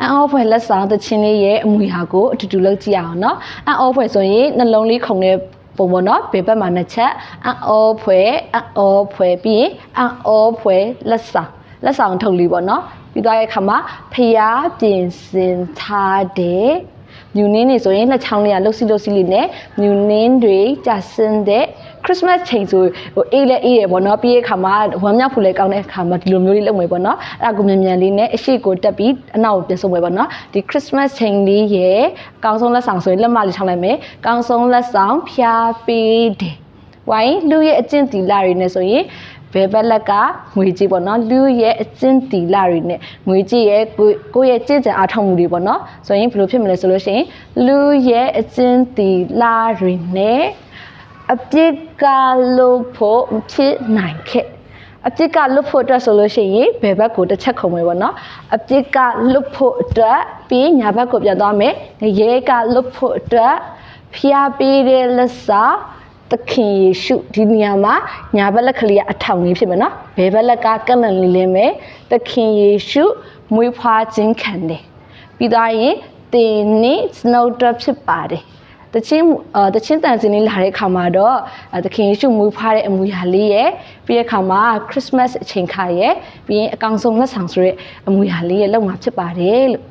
အန်အောဖွယ်လက်ဆောင်တချင်းလေးရဲ့အမူအရာကိုအတူတူလုပ်ကြည့်အောင်နော်အန်အောဖွယ်ဆိုရင်နှလုံးလေးခုန်တဲ့ပုံပေါ့နော်ဘေးဘက်မှာနှစ်ချက်အန်အောဖွယ်ပြီးရင်အန်အောဖွယ်လက်ဆောင်ထုတ်လေးပေါ့နော်ပြီးသွားတဲ့အခါမှာဖျားပြင်ဆင်ထားတဲ့မြူနင်းတွေဆိုရင်လက်ချောင်းလေးကလှုပ်စီလေးနဲ့မြူနင်းတွေကြာစင်းတဲ့ Christmas ချိန်ဆိုဟိုအေးရပေါ့နော်ပြီးတဲ့အခါမှာဝမ်းမြောက်ဖို့လည်းကောင်းတဲ့အခါမှာဒီလိုမျိုးလေးလုပ်မယ်ပေါ့နော်အဲ့ဒါကိုမြန်လေးနဲ့အရှိကိုတက်ပြီးအနောက်ကိုပြန်ဆုပ်မယ်ပေါ့နော်ဒီ Christmas ချိန်လေးရဲ့အကောင်းဆုံးလက်ဆောင်ဆိုရင်လက်မလေးချောင်းလိုက်မယ်အကောင်းဆုံးလက်ဆောင်ဖျားပေးတယ်ဝိုင်းလူရဲ့အကျင့်တီလာတွေနဲ့ဆိုရင်ဘယ်ဘက်လက်ကငွေကြေးပေါ့နော်လူရဲ့အကျင့်တီလာတွေနဲ့ငွေကြေးရဲ့ကိုယ့်ရဲ့ကြင်ကြံအားထုတ်မှုတွေပေါ့နော်ဆိုရင်ဘယ်လိုဖြစ်မလဲဆိုလို့ရှိရင်လူရဲ့အကျင့်တီလာတွေနဲ့အပြစ်ကလွတ်ဖို့မဖြစ်နိုင်ခဲ့အပြစ်ကလွတ်ဖို့အတွက်ဆိုလို့ရှိရင်ဘယ်ဘက်ကိုတစ်ချက်ခုံမယ်ပေါ့နော်အပြစ်ကလွတ်ဖို့အတွက်ပြီးညာဘက်ကိုပြန်သွားမယ်ရဲကလွတ်ဖို့အတွက်ဖျားပေးတဲ့လက်စာသခင်ယေရှုဒီနေရာမှာညာဘက်လက်ကလေးကအထောင်ကြီးဖြစ်မယ်နော်ဘယ်ဘက်လက်ကကန့်လန့်လေးလေးမယ်သခင်ယေရှုမွေးဖွားခြင်းခံတယ်ပြီးသားရင်တင်နေစနိုးတော့ဖြစ်ပါတယ်တချင်းတန်စင်လေးလာတဲ့အခါမှာတော့သခင်ယေရှုမွေးဖွားတဲ့အမူအရာလေးရဲ့ပြီးတဲ့အခါမှာ Christmas အချိန်ခါရဲ့ပြီးရင်အကောင်ဆုံးလက်ဆောင်ဆိုတဲ့အမူအရာလေးရဲ့လောက်မှာဖြစ်ပါတယ်လို့